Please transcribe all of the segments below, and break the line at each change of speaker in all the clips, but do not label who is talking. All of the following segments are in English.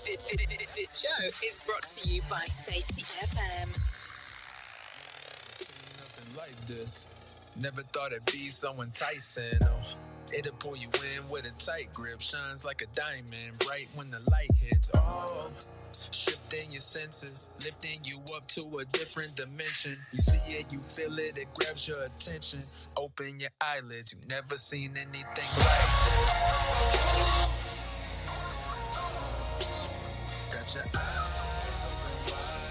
This show is brought to you by Safety FM.
Nothing like this. Never thought it'd be so enticing. Oh, it'll pull you in with a tight grip. Shines like a diamond, bright when the light hits. Oh, shifting your senses, lifting you up to a different dimension. You see it, you feel it, it grabs your attention. Open your eyelids, you've never seen anything like this. Got your eyes open wide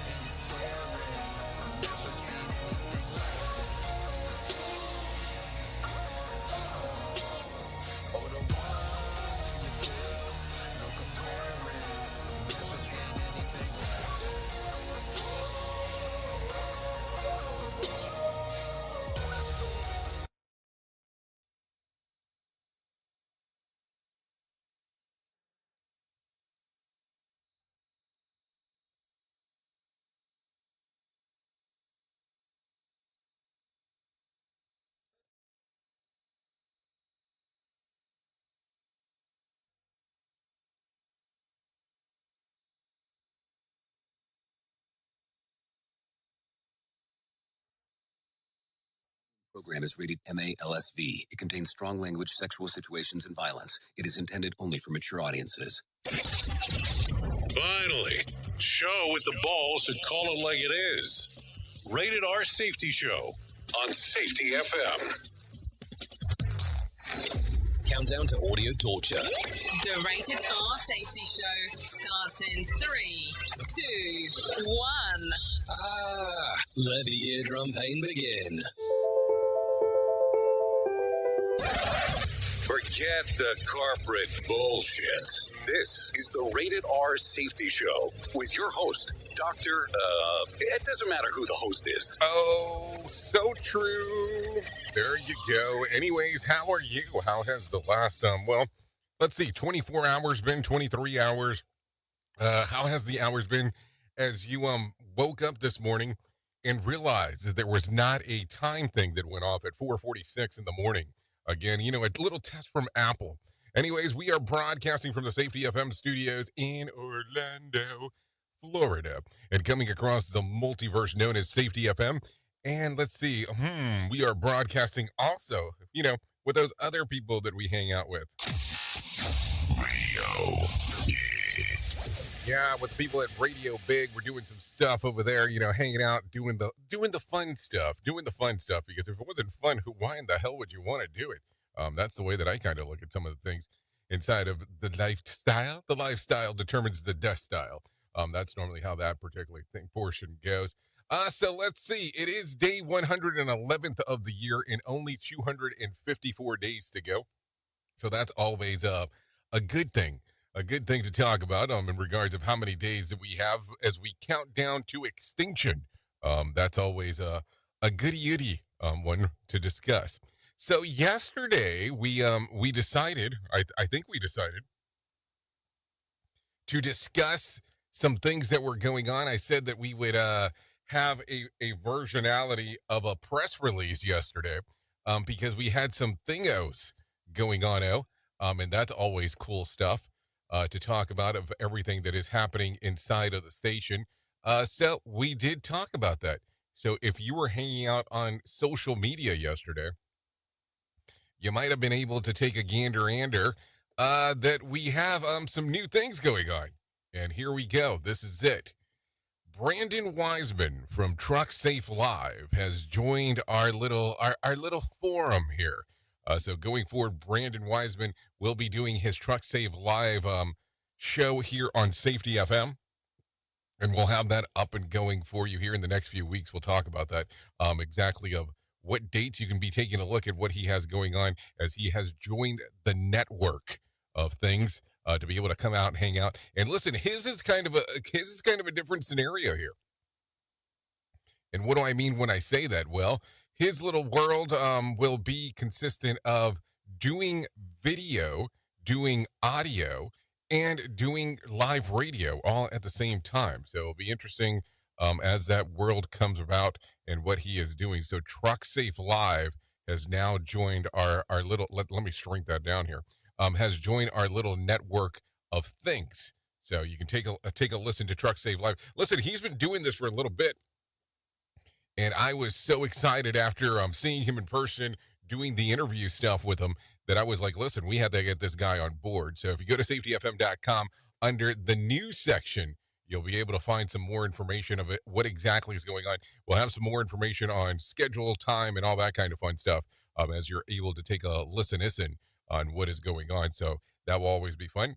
and you're staring. You've never seen anything like this. Oh, the one you feel, no comparing. You've never seen anything like this.
Program is rated MA-LSV. It contains strong language, sexual situations, and violence. It is intended only for mature audiences.
Finally, show with the balls to call it like it is. Rated R Safety Show on Safety FM.
Countdown to audio torture.
The Rated R Safety Show starts in 3, 2, 1.
Let the eardrum pain begin.
Forget the corporate bullshit. This is the Rated R Safety Show with your host, Dr. It doesn't matter who the host is.
Oh, so true. There you go. Anyways, how are you? How has the last, let's see, 24 hours been, 23 hours? How has the hours been as you woke up this morning and realized that there was not a time thing that went off at 4:46 in the morning? Again, a little test from Apple. Anyways, we are broadcasting from the Safety FM studios in Orlando, Florida, and coming across the multiverse known as Safety FM. And let's see, we are broadcasting also, with those other people that we hang out with. Radio Big. Yeah, with the people at Radio Big, we're doing some stuff over there, hanging out, doing the fun stuff, because if it wasn't fun, why in the hell would you want to do it? That's the way that I kind of look at some of the things inside of the lifestyle. The lifestyle determines the death style. That's normally how that particular portion goes. So let's see. It is day 111th of the year and only 254 days to go. So that's always a good thing. A good thing to talk about in regards of how many days that we have as we count down to extinction. That's always a goody-goody one to discuss. So yesterday we decided, I think we decided to discuss some things that were going on. I said that we would have a versionality of a press release yesterday because we had some thingos going on, and that's always cool stuff to talk about of everything that is happening inside of the station. So we did talk about that. So if you were hanging out on social media yesterday, you might have been able to take a gander that we have some new things going on. And here we go. This is it. Brandon Wiseman from Truck Safe Live has joined our little forum here. So going forward, Brandon Wiseman will be doing his Truck Safe Live show here on Safety FM. And we'll have that up and going for you here in the next few weeks. We'll talk about that exactly of what dates you can be taking a look at what he has going on as he has joined the network of things to be able to come out and hang out. And listen, his is kind of a different scenario here. And what do I mean when I say that? Well, his little world will be consistent of doing video, doing audio, and doing live radio all at the same time. So it'll be interesting as that world comes about and what he is doing. So Truck Safe Live has now joined our little, let me shrink that down here, has joined our little network of things. So you can take a listen to Truck Save Live. Listen, he's been doing this for a little bit, and I was so excited after seeing him in person, doing the interview stuff with him, that I was like, listen, we have to get this guy on board. So if you go to safetyfm.com, under the news section, you'll be able to find some more information of it, what exactly is going on. We'll have some more information on schedule, time, and all that kind of fun stuff as you're able to take a listen on what is going on. So that will always be fun.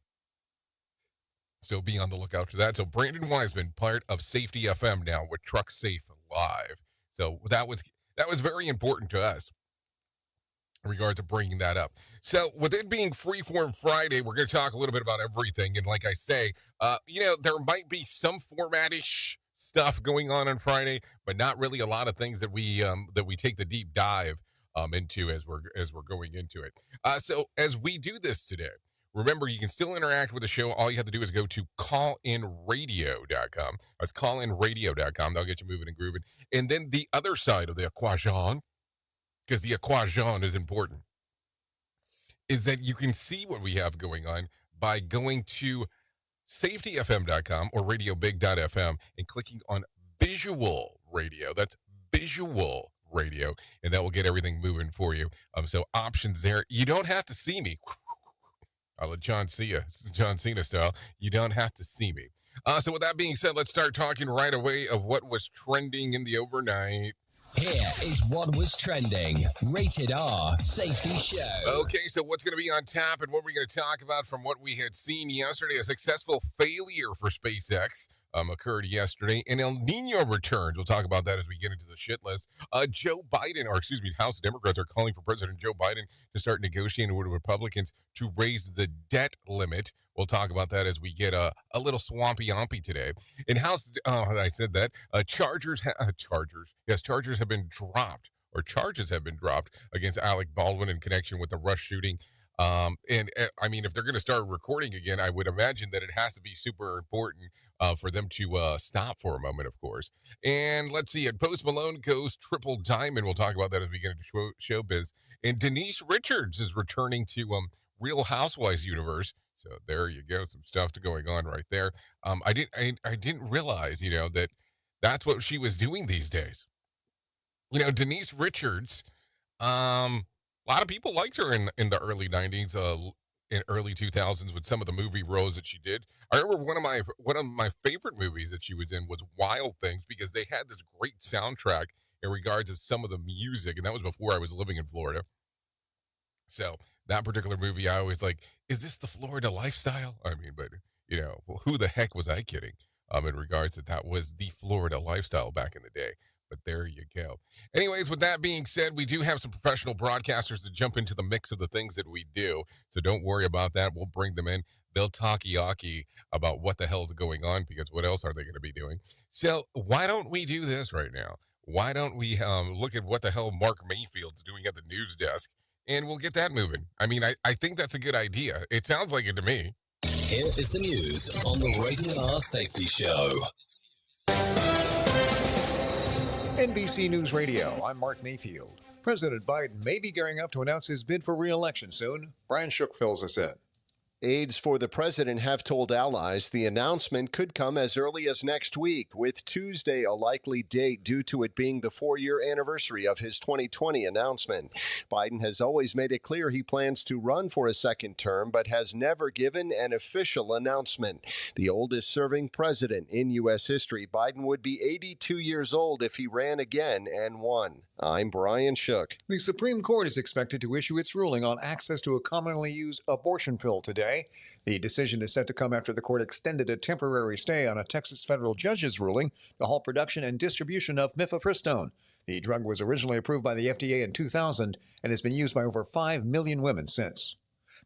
So be on the lookout for that. So Brandon Wiseman, part of Safety FM now with Truck Safe Live. So that was very important to us in regards to bringing that up. So with it being Freeform Friday, we're going to talk a little bit about everything. And like I say, there might be some format-ish stuff going on Friday, but not really a lot of things that we take the deep dive into as we're going into it. So as we do this today, remember, you can still interact with the show. All you have to do is go to callinradio.com. That's callinradio.com. That'll get you moving and grooving. And then the other side of the equation, because the equation is important, is that you can see what we have going on by going to safetyfm.com or radiobig.fm and clicking on visual radio. That's visual radio, and that will get everything moving for you. So options there. You don't have to see me. I'll let John Cena style. You don't have to see me. So with that being said, let's start talking right away of what was trending in the overnight.
Here is what was trending. Rated R Safety Show.
Okay, so what's going to be on tap and what we're going to talk about from what we had seen yesterday? A successful failure for SpaceX occurred yesterday, and El Nino returns. We'll talk about that as we get into the shit list. House Democrats are calling for President Joe Biden to start negotiating with Republicans to raise the debt limit. We'll talk about that as we get a little swampy-ompy today. In House, I said that, charges have been dropped, or charges have been dropped against Alec Baldwin in connection with the Rush shooting. I mean, if they're going to start recording again, I would imagine that it has to be super important for them to stop for a moment, of course. And let's see, Post Malone goes triple diamond. We'll talk about that as we get into showbiz. And Denise Richards is returning to Real Housewives universe. So there you go, some stuff going on right there. I didn't realize, that that's what she was doing these days. Denise Richards, a lot of people liked her in the early 90s, in early 2000s with some of the movie roles that she did. I remember one of my favorite movies that she was in was Wild Things, because they had this great soundtrack in regards of some of the music, and that was before I was living in Florida. So that particular movie, I always like, is this the Florida lifestyle? I mean, but, who the heck was I kidding in regards to that was the Florida lifestyle back in the day. But there you go. Anyways, with that being said, we do have some professional broadcasters to jump into the mix of the things that we do. So don't worry about that. We'll bring them in. They'll talky-yaki about what the hell's going on, because what else are they going to be doing? So why don't we do this right now? Why don't we look at what the hell Mark Mayfield's doing at the news desk, and we'll get that moving. I mean, I think that's a good idea. It sounds like it to me.
Here is the news on the Rated R Safety Show.
NBC News Radio, I'm Mark Mayfield. President Biden may be gearing up to announce his bid for re-election soon. Brian Shook fills us in.
Aides for the president have told allies the announcement could come as early as next week, with Tuesday a likely date due to it being the 4-year anniversary of his 2020 announcement. Biden has always made it clear he plans to run for a second term, but has never given an official announcement. The oldest serving president in U.S. history, Biden would be 82 years old if he ran again and won. I'm Brian Shook.
The Supreme Court is expected to issue its ruling on access to a commonly used abortion pill today. The decision is set to come after the court extended a temporary stay on a Texas federal judge's ruling to halt production and distribution of mifepristone. The drug was originally approved by the FDA in 2000 and has been used by over 5 million women since.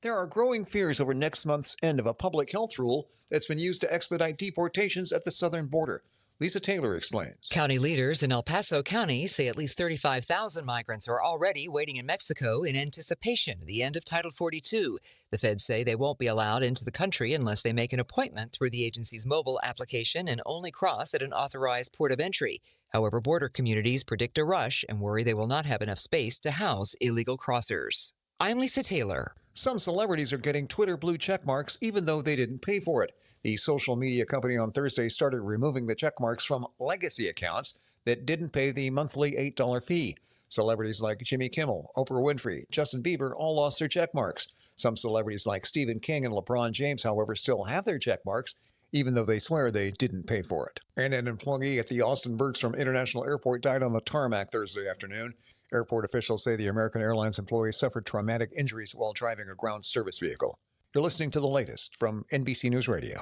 There are growing fears over next month's end of a public health rule that's been used to expedite deportations at the southern border. Lisa Taylor explains.
County leaders in El Paso County say at least 35,000 migrants are already waiting in Mexico in anticipation of the end of Title 42. The feds say they won't be allowed into the country unless they make an appointment through the agency's mobile application and only cross at an authorized port of entry. However, border communities predict a rush and worry they will not have enough space to house illegal crossers. I'm Lisa Taylor.
Some celebrities are getting Twitter blue check marks even though they didn't pay for it. The social media company on Thursday started removing the check marks from legacy accounts that didn't pay the monthly $8 fee. Celebrities like Jimmy Kimmel, Oprah Winfrey, Justin Bieber all lost their check marks. Some celebrities like Stephen King and LeBron James, however, still have their check marks, even though they swear they didn't pay for it. And an employee at the Austin Bergstrom International Airport died on the tarmac Thursday afternoon. Airport officials say the American Airlines employee suffered traumatic injuries while driving a ground service vehicle. You're listening to the latest from NBC News Radio.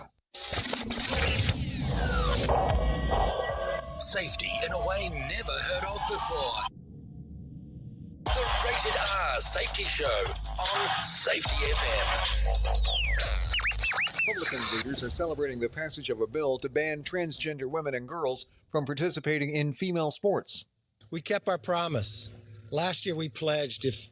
Safety in a way never heard of before. The Rated R Safety Show on Safety FM.
Republican leaders are celebrating the passage of a bill to ban transgender women and girls from participating in female sports.
We kept our promise. Last year we pledged if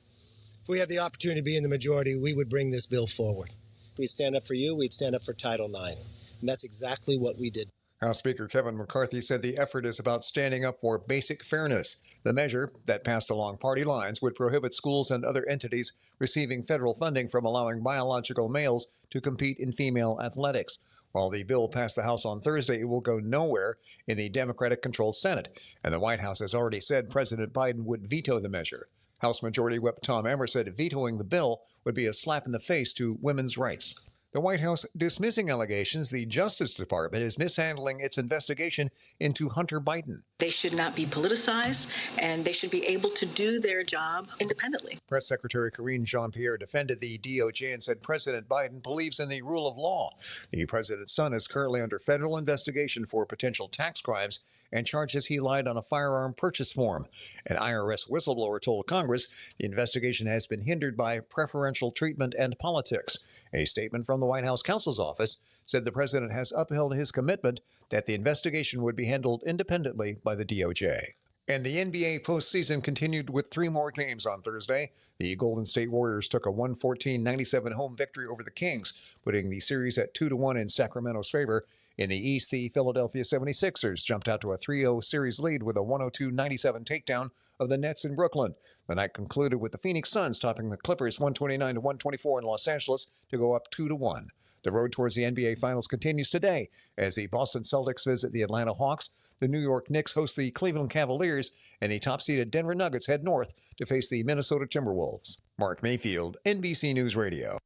we had the opportunity to be in the majority, we would bring this bill forward. We'd stand up for you, we'd stand up for Title IX. And that's exactly what we did.
House Speaker Kevin McCarthy said the effort is about standing up for basic fairness. The measure, that passed along party lines, would prohibit schools and other entities receiving federal funding from allowing biological males to compete in female athletics. While the bill passed the House on Thursday, it will go nowhere in the Democratic-controlled Senate, and the White House has already said President Biden would veto the measure. House Majority Whip Tom Emmer said vetoing the bill would be a slap in the face to women's rights. The White House dismissing allegations the Justice Department is mishandling its investigation into Hunter Biden.
They should not be politicized, and they should be able to do their job independently.
Press Secretary Karine Jean-Pierre defended the DOJ and said President Biden believes in the rule of law. The president's son is currently under federal investigation for potential tax crimes and charges he lied on a firearm purchase form. An IRS whistleblower told Congress the investigation has been hindered by preferential treatment and politics. A statement from the White House counsel's office said the president has upheld his commitment that the investigation would be handled independently by the DOJ. And the NBA postseason continued with 3 more games on Thursday. The Golden State Warriors took a 114-97 home victory over the Kings, putting the series at 2-1 in Sacramento's favor. In the East, the Philadelphia 76ers jumped out to a 3-0 series lead with a 102-97 takedown of the Nets in Brooklyn. The night concluded with the Phoenix Suns topping the Clippers 129-124 in Los Angeles to go up 2-1. The road towards the NBA Finals continues today as the Boston Celtics visit the Atlanta Hawks, the New York Knicks host the Cleveland Cavaliers, and the top-seeded Denver Nuggets head north to face the Minnesota Timberwolves. Mark Mayfield, NBC News Radio.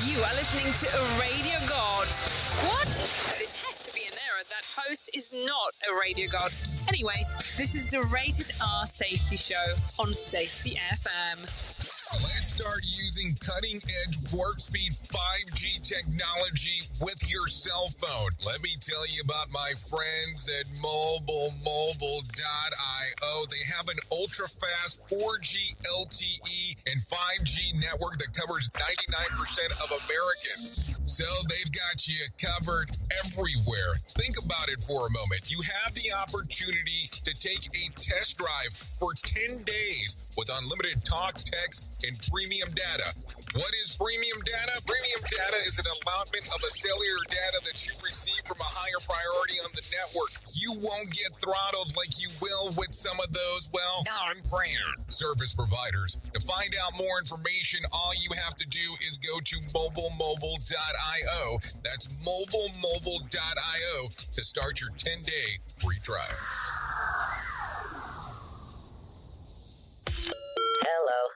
You are listening to a radio god. What? This has to be an error. That host is not a radio god. Anyways, this is the Rated R Safety Show on Safety FM.
Let's start using cutting-edge warp speed 5G technology with your cell phone. Let me tell you about my friends at mobile.io. They have an ultra-fast 4G LTE and 5G network that covers 99% of Americans. So they've got you covered everywhere. Think about it for a moment. You have the opportunity to take a test drive for 10 days with unlimited talk, text, and premium data. What is premium data? Premium data is an allotment of a cellular data that you receive from a higher priority on the network. You won't get throttled like you will with some of those, well, non-brand service providers. To find out more information, all you have to do is go to mobile.io. That's mobile.io to start your 10-day free trial.
Hello.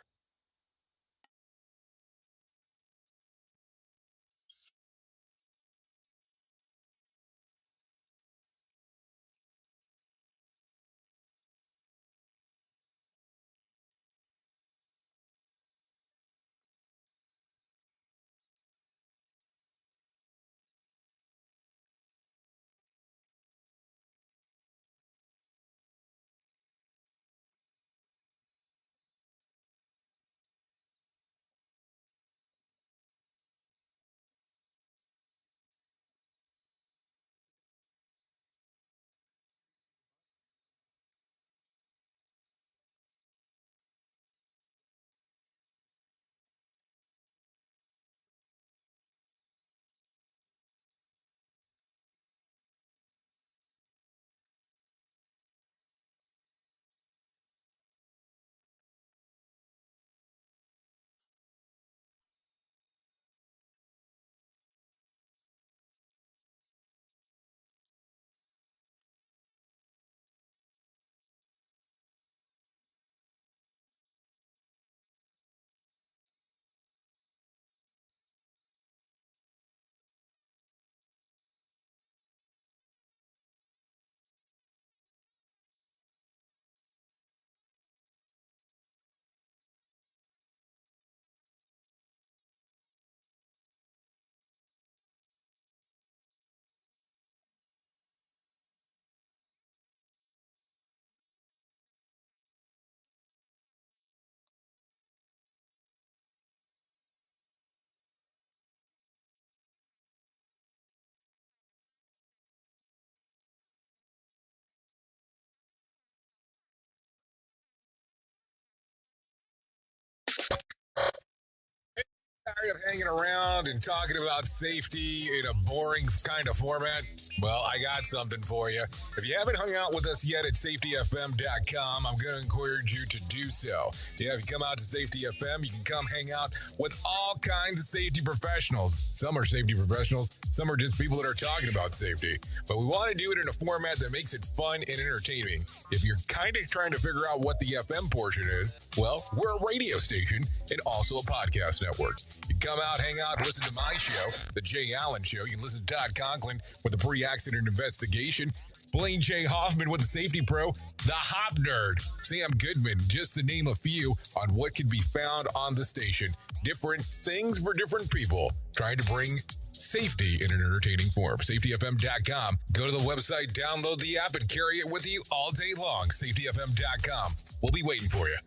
Tired of hanging around and talking about safety in a boring kind of format? Well, I got something for you. If you haven't hung out with us yet at safetyfm.com, I'm going to encourage you to do so. Yeah, if you come out to Safety FM, you can come hang out with all kinds of safety professionals. Some are safety professionals, some are just people that are talking about safety. But we want to do it in a format that makes it fun and entertaining. If you're kind of trying to figure out what the FM portion is, well, we're a radio station and also a podcast network. You can come out, hang out, listen to my show, The Jay Allen Show. You can listen to Todd Conklin with the pre-accident investigation, Blaine J. Hoffman with the Safety Pro, the Hop Nerd, Sam Goodman, just to name a few on what can be found on the station. Different things for different people, trying to bring safety in an entertaining form. SafetyFM.com. Go to the website, download the app, and carry it with you all day long. SafetyFM.com. We'll be waiting for you.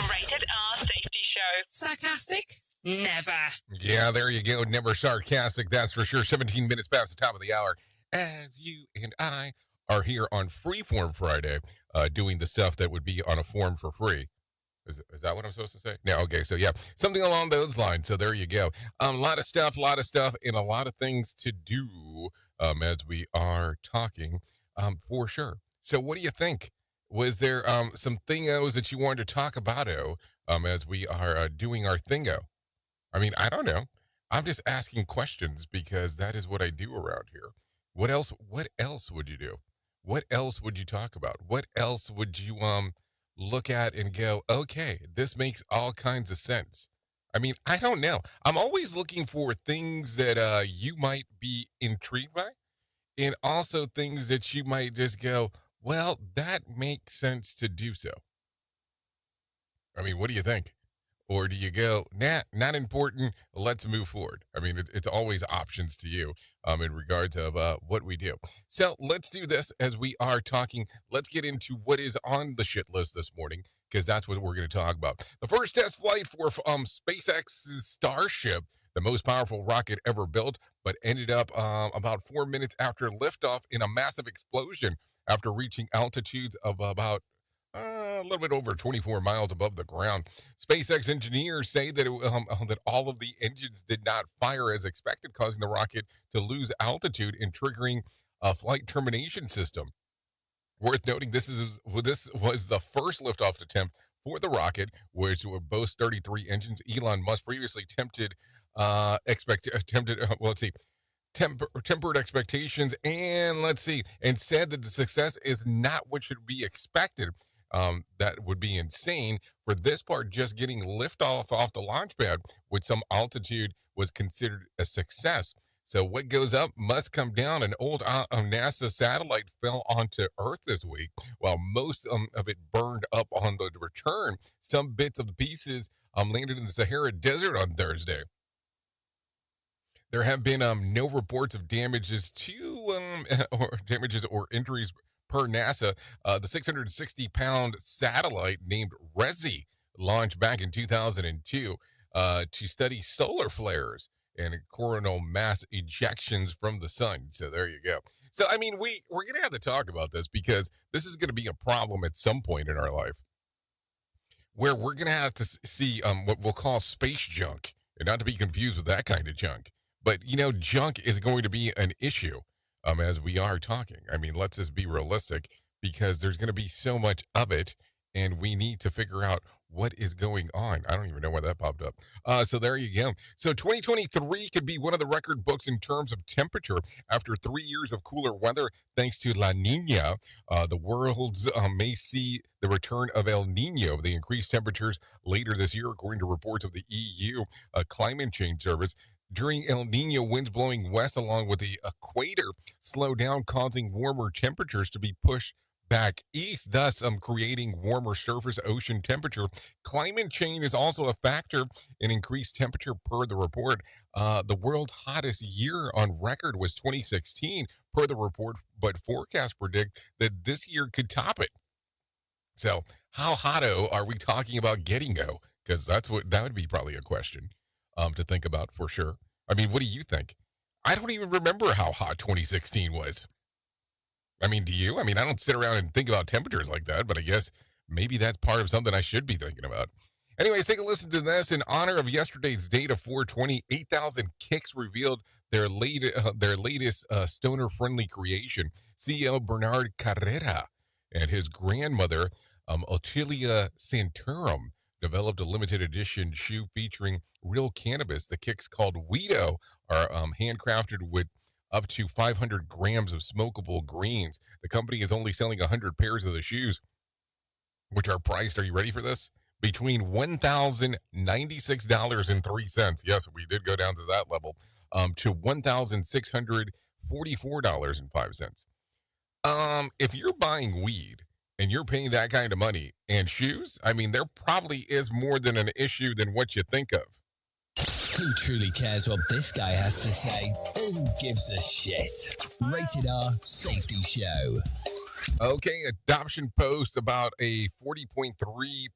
Rated R Safety Show. Sarcastic? Never.
Yeah, there you go. Never sarcastic, that's for sure. 17 minutes past the top of the hour. As you and I are here on Freeform Friday, doing the stuff that would be on a form for free. Is that what I'm supposed to say? No, okay, so yeah, something along those lines. So there you go. A lot of stuff, and a lot of things to do as we are talking, for sure. So what do you think? Was there some thingos that you wanted to talk about, as we are doing our thingo? I mean, I don't know. I'm just asking questions because that is what I do around here. What else would you do? What else would you talk about? What else would you look at and go, okay, this makes all kinds of sense? I mean, I don't know. I'm always looking for things that you might be intrigued by, and also things that you might just go, well, that makes sense to do so. I mean, what do you think? Or do you go, nah, not important, let's move forward? I mean, it's always options to you in regards of what we do. So let's do this as we are talking. Let's get into what is on the shit list this morning, because that's what we're going to talk about. The first test flight for SpaceX's Starship, the most powerful rocket ever built, but ended up about 4 minutes after liftoff in a massive explosion after reaching altitudes of about a little bit over 24 miles above the ground. SpaceX engineers say that that all of the engines did not fire as expected, causing the rocket to lose altitude and triggering a flight termination system. Worth noting, this was the first liftoff attempt for the rocket, which would boast 33 engines. Elon Musk previously tempered expectations and said that the success is not what should be expected. That would be insane. For this part, just getting liftoff off the launch pad with some altitude was considered a success. So what goes up must come down. An old NASA satellite fell onto Earth this week. While most of it burned up on the return, some bits of the pieces landed in the Sahara Desert on Thursday. There have been no reports of damages or injuries per NASA. The 660-pound satellite named RESI launched back in 2002 to study solar flares and coronal mass ejections from the sun. So there you go. So, I mean, we're going to have to talk about this because this is going to be a problem at some point in our life where we're going to have to see what we'll call space junk, and not to be confused with that kind of junk. But, junk is going to be an issue as we are talking. I mean, let's just be realistic, because there's going to be so much of it, and we need to figure out what is going on. I don't even know why that popped up. So there you go. So 2023 could be one of the record books in terms of temperature after 3 years of cooler weather, thanks to La Nina. The world's may see the return of El Nino, the increased temperatures later this year, according to reports of the EU Climate Change Service. During El Nino, winds blowing west along with the equator slow down, causing warmer temperatures to be pushed back east, thus creating warmer surface ocean temperature. Climate change is also a factor in increased temperature per the report. The world's hottest year on record was 2016 per the report, but forecasts predict that this year could top it. So how hotto are we talking about getting go? Because that would be probably a question to think about for sure. I mean, what do you think? I don't even remember how hot 2016 was. I mean, do you? I mean, I don't sit around and think about temperatures like that, but I guess maybe that's part of something I should be thinking about. Anyways, take a listen to this. In honor of yesterday's date of 420, 8,000 Kicks revealed their latest stoner-friendly creation. CEO Bernard Carrera and his grandmother, Otilia Santorum, developed a limited edition shoe featuring real cannabis. The Kicks, called Weedo, are handcrafted with up to 500 grams of smokable greens. The company is only selling 100 pairs of the shoes, which are priced, are you ready for this? Between $1,096.03. Yes, we did go down to that level, to $1,644.05. If you're buying weed and you're paying that kind of money and shoes, I mean, there probably is more than an issue than what you think of.
Who truly cares what this guy has to say? Who gives a shit? Rated R Safety Show.
Okay, adoption post about a 40.3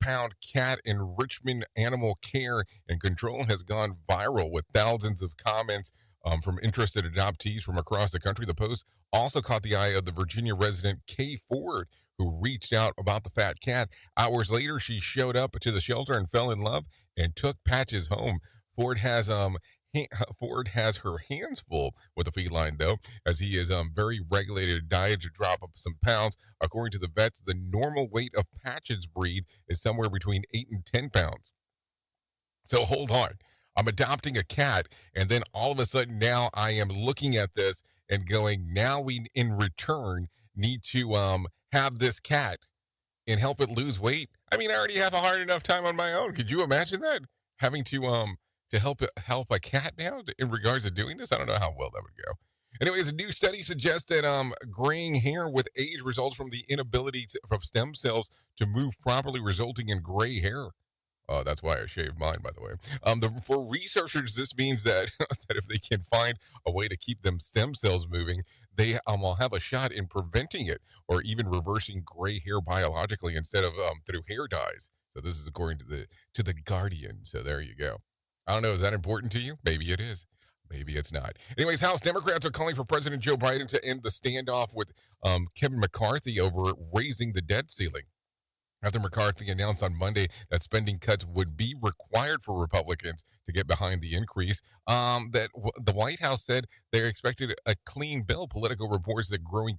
pound cat in Richmond Animal Care and Control has gone viral with thousands of comments from interested adoptees from across the country. The post also caught the eye of the Virginia resident Kay Ford, who reached out about the fat cat. Hours later, she showed up to the shelter and fell in love and took Patches home. Ford has her hands full with the feline, though, as he is very regulated diet to drop up some pounds. According to the vets, the normal weight of Patches breed is somewhere between 8 and 10 pounds. So hold on. I'm adopting a cat, and then all of a sudden now I am looking at this and going, now we, in return, need to have this cat and help it lose weight. I mean, I already have a hard enough time on my own. Could you imagine that? Having to help a cat now in regards to doing this? I don't know how well that would go. Anyways, a new study suggests that graying hair with age results from the inability of stem cells to move properly, resulting in gray hair. That's why I shaved mine, by the way. For researchers, this means that that if they can find a way to keep them stem cells moving, they will have a shot in preventing it or even reversing gray hair biologically instead of through hair dyes. So this is according to the Guardian. So there you go. I don't know. Is that important to you? Maybe it is. Maybe it's not. Anyways, House Democrats are calling for President Joe Biden to end the standoff with Kevin McCarthy over raising the debt ceiling. After McCarthy announced on Monday that spending cuts would be required for Republicans to get behind the increase, that the White House said they expected a clean bill. Political reports that growing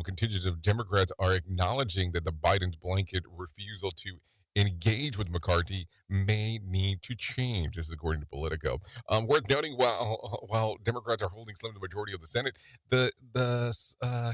contingents of Democrats are acknowledging that the Biden's blanket refusal to engage with McCarthy may need to change. This is according to Politico. Worth noting, while Democrats are holding slim the majority of the Senate, the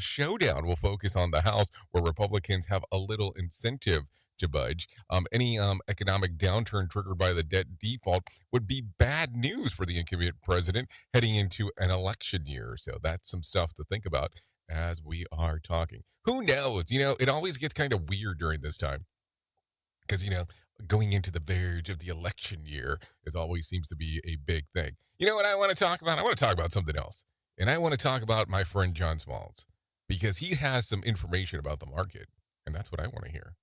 showdown will focus on the House, where Republicans have a little incentive to budge. Any economic downturn triggered by the debt default would be bad news for the incumbent president heading into an election year. So that's some stuff to think about as we are talking. Who knows? It always gets kind of weird during this time. Because, going into the verge of the election year always seems to be a big thing. You know what I want to talk about? I want to talk about something else. And I want to talk about my friend John Smalls, because he has some information about the market. And that's what I want to hear.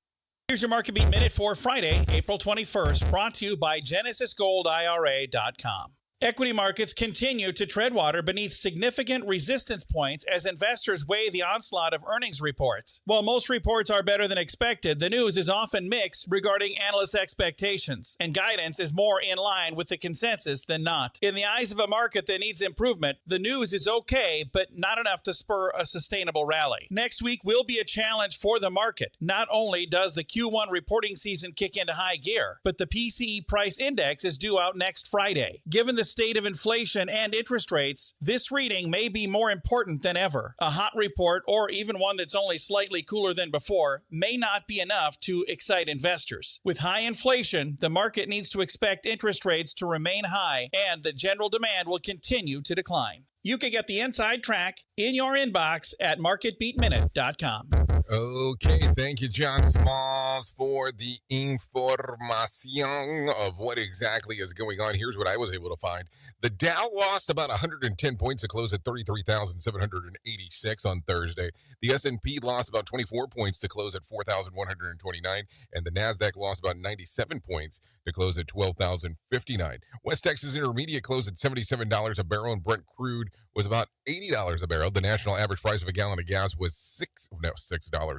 Here's your Market Beat Minute for Friday, April 21st, brought to you by GenesisGoldIRA.com. Equity markets continue to tread water beneath significant resistance points as investors weigh the onslaught of earnings reports. While most reports are better than expected, the news is often mixed regarding analysts' expectations, and guidance is more in line with the consensus than not. In the eyes of a market that needs improvement, the news is okay, but not enough to spur a sustainable rally. Next week will be a challenge for the market. Not only does the Q1 reporting season kick into high gear, but the PCE price index is due out next Friday. Given the state of inflation and interest rates, this reading may be more important than ever. A hot report, or even one that's only slightly cooler than before, may not be enough to excite investors. With high inflation, the market needs to expect interest rates to remain high, and the general demand will continue to decline. You can get the inside track in your inbox at marketbeatminute.com.
Okay, thank you, John Smalls, for the information of what exactly is going on. Here's what I was able to find. The Dow lost about 110 points to close at 33,786 on Thursday. The S&P lost about 24 points to close at 4,129, and the NASDAQ lost about 97 points to close at 12,059. West Texas Intermediate closed at $77 a barrel, and Brent crude was about $80 a barrel. The national average price of a gallon of gas was $6.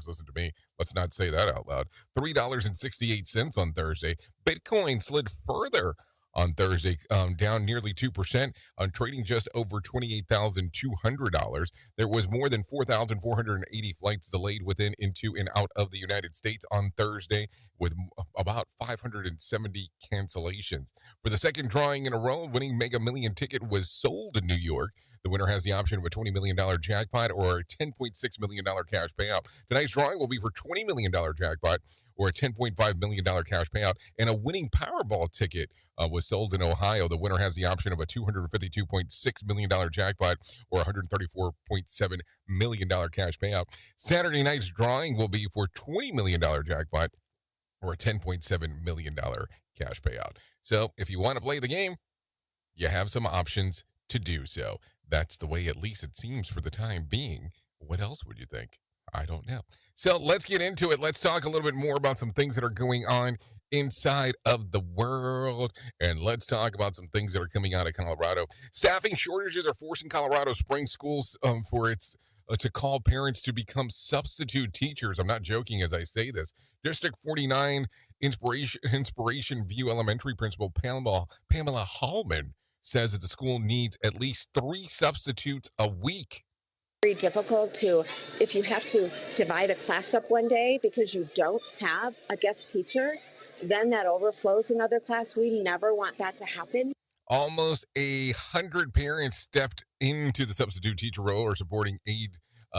Listen to me. Let's not say that out loud. $3.68 on Thursday. Bitcoin slid further on Thursday, down nearly 2% on trading just over $28,200. There was more than 4,480 flights delayed within, into, and out of the United States on Thursday, with about 570 cancellations. For the second drawing in a row, winning Mega Million ticket was sold in New York. The winner has the option of a $20 million jackpot or a $10.6 million cash payout. Tonight's drawing will be for $20 million jackpot or a $10.5 million cash payout, and a winning Powerball ticket was sold in Ohio. The winner has the option of a $252.6 million jackpot or $134.7 million cash payout. Saturday night's drawing will be for $20 million jackpot or a $10.7 million cash payout. So if you want to play the game, you have some options to do so. That's the way, at least it seems, for the time being. What else would you think? I don't know. So let's get into it. Let's talk a little bit more about some things that are going on inside of the world. And let's talk about some things that are coming out of Colorado. Staffing shortages are forcing Colorado Springs schools to call parents to become substitute teachers. I'm not joking as I say this. District 49 Inspiration View Elementary Principal Pamela Hallman says that the school needs at least 3 substitutes a week.
Very difficult if you have to divide a class up one day because you don't have a guest teacher, then that overflows another class. We never want that to happen.
Almost 100 parents stepped into the substitute teacher role or supporting aid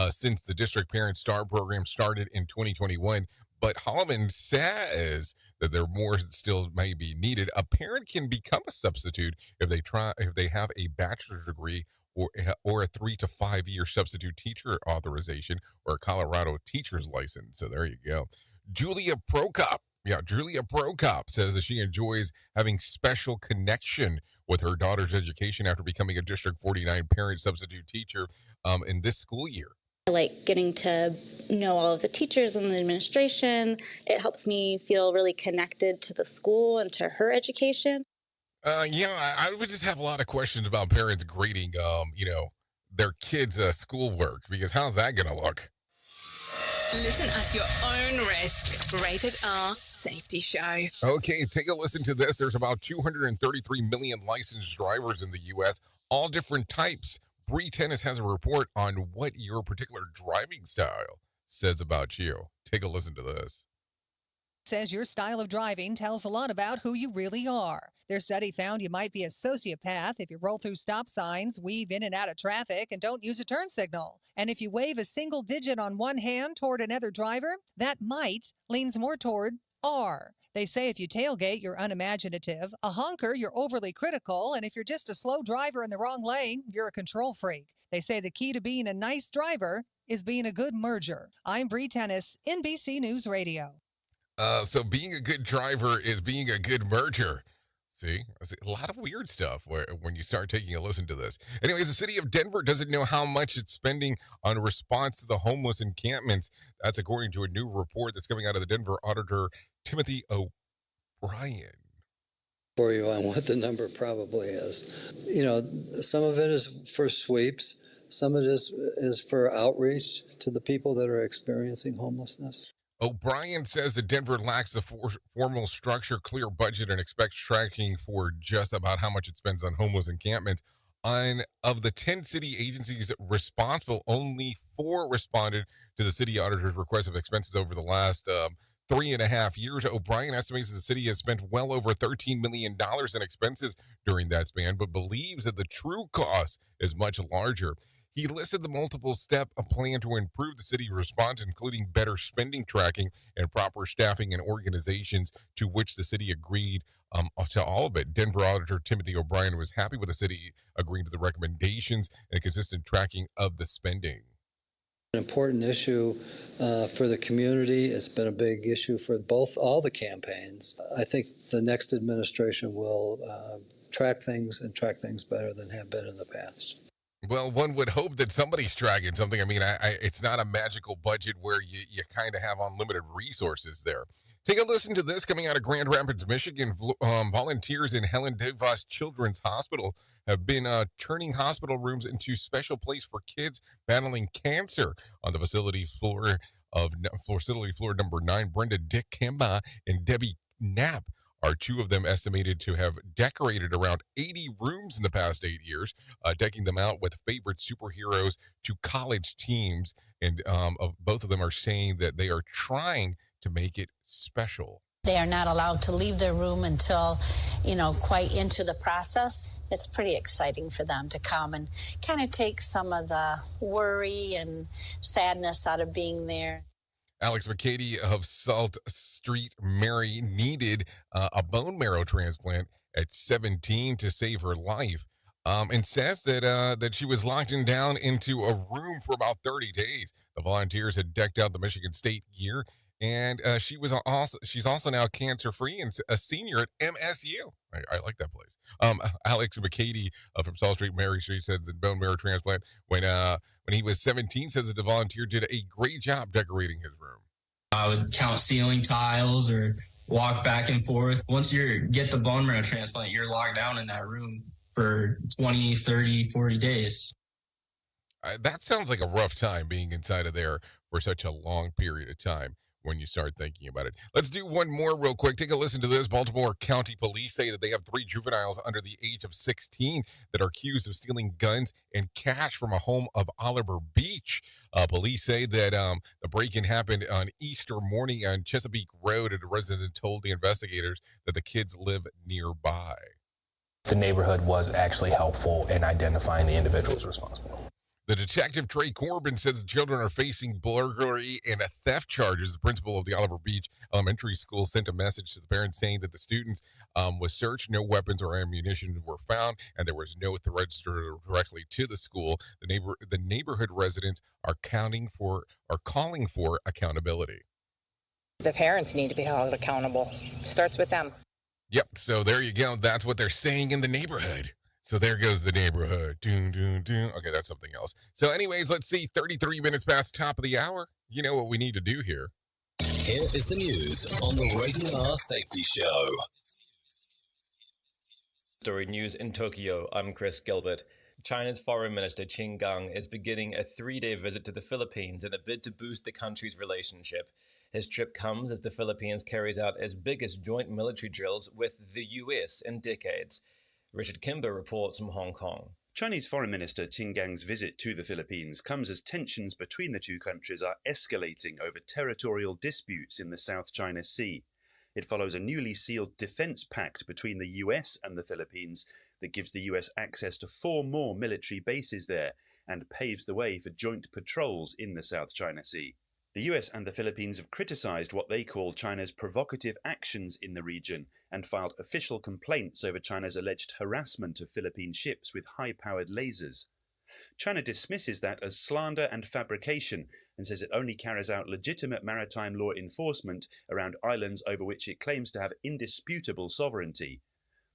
since the District Parent Star program started in 2021. But Holloman says that there more still may be needed. A parent can become a substitute if they have a bachelor's degree or a 3 to 5 year substitute teacher authorization or a Colorado teacher's license. So there you go. Julia Prokop says that she enjoys having special connection with her daughter's education after becoming a District 49 parent substitute teacher in this school year.
I like getting to know all of the teachers and the administration. It helps me feel really connected to the school and to her education.
I would just have a lot of questions about parents grading, their kids' schoolwork, because how's that going to look?
Listen at your own risk. Rated R Safety Show.
Okay, take a listen to this. There's about 233 million licensed drivers in the U.S., all different types. Bree Tennis has a report on what your particular driving style says about you. Take a listen to this.
Says your style of driving tells a lot about who you really are. Their study found you might be a sociopath if you roll through stop signs, weave in and out of traffic, and don't use a turn signal. And if you wave a single digit on one hand toward another driver, that might leans more toward R. They say if you tailgate, you're unimaginative. A honker, you're overly critical. And if you're just a slow driver in the wrong lane, you're a control freak. They say the key to being a nice driver is being a good merger. I'm Bree Tennis, NBC News Radio.
So being a good driver is being a good merger. See, a lot of weird stuff when you start taking a listen to this. Anyways, the city of Denver doesn't know how much it's spending on response to the homeless encampments. That's according to a new report that's coming out of the Denver auditor, Timothy O'Brien.
For you on what the number probably is. Some of it is for sweeps. Some of it is for outreach to the people that are experiencing homelessness.
O'Brien says that Denver lacks a formal structure, clear budget, and expects tracking for just about how much it spends on homeless encampments. Of the 10 city agencies responsible, only 4 responded to the city auditor's request of expenses over the last 3.5 years. O'Brien estimates that the city has spent well over $13 million in expenses during that span, but believes that the true cost is much larger. He listed the multiple-step plan to improve the city response, including better spending tracking and proper staffing and organizations, to which the city agreed to all of it. Denver Auditor Timothy O'Brien was happy with the city agreeing to the recommendations and consistent tracking of the spending.
An important issue for the community. It's been a big issue for all the campaigns. I think the next administration will track things better than have been in the past.
Well, one would hope that somebody's tracking something. I mean, it's not a magical budget where you kind of have unlimited resources there. Take a listen to this coming out of Grand Rapids, Michigan. Volunteers in Helen DeVos Children's Hospital have been turning hospital rooms into special place for kids battling cancer. On the facility floor number 9, Brenda Dick Kemba and Debbie Knapp are two of them estimated to have decorated around 80 rooms in the past 8 years, decking them out with favorite superheroes to college teams. And both of them are saying that they are trying to make it special.
They are not allowed to leave their room until, quite into the process. It's pretty exciting for them to come and kind of take some of the worry and sadness out of being there.
Alex McCady of Salt Street Mary needed a bone marrow transplant at 17 to save her life, and says that she was locked down into a room for about 30 days. The volunteers had decked out the Michigan State gear, and she's also now cancer-free and a senior at MSU. I like that place. Alex McCady from Salt Street Mary Street said the bone marrow transplant when he was 17, says that the volunteer did a great job decorating his room.
I would count ceiling tiles or walk back and forth. Once you get the bone marrow transplant, you're locked down in that room for 20, 30, 40 days.
That sounds like a rough time being inside of there for such a long period of time when you start thinking about it. Let's do one more real quick. Take a listen to this. Baltimore County Police say that they have 3 juveniles under the age of 16 that are accused of stealing guns and cash from a home of Oliver Beach. Police say that the break-in happened on Easter morning on Chesapeake Road, and a resident told the investigators that the kids live nearby.
The neighborhood was actually helpful in identifying the individuals responsible.
The detective, Trey Corbin, says the children are facing burglary and theft charges. The principal of the Oliver Beach Elementary School sent a message to the parents saying that the students was searched, no weapons or ammunition were found, and there was no threats directly to the school. The neighborhood residents are calling for accountability.
The parents need to be held accountable. Starts with them.
Yep, so there you go. That's what they're saying in the neighborhood. So there goes the neighborhood. Doon, doon, doon. Okay, that's something else. So anyways, let's see. 33 minutes past top of the hour. You know what we need to do here.
Here is the news on the Rated R Safety Show.
Story news in Tokyo. I'm Chris Gilbert. China's Foreign Minister Qin Gang is beginning a 3-day visit to the Philippines in a bid to boost the country's relationship. His trip comes as the Philippines carries out its biggest joint military drills with the U.S. in decades. Richard Kimber reports from Hong Kong.
Chinese Foreign Minister Qin Gang's visit to the Philippines comes as tensions between the two countries are escalating over territorial disputes in the South China Sea. It follows a newly sealed defense pact between the US and the Philippines that gives the US access to 4 more military bases there and paves the way for joint patrols in the South China Sea. The US and the Philippines have criticized what they call China's provocative actions in the region and filed official complaints over China's alleged harassment of Philippine ships with high-powered lasers. China dismisses that as slander and fabrication and says it only carries out legitimate maritime law enforcement around islands over which it claims to have indisputable sovereignty.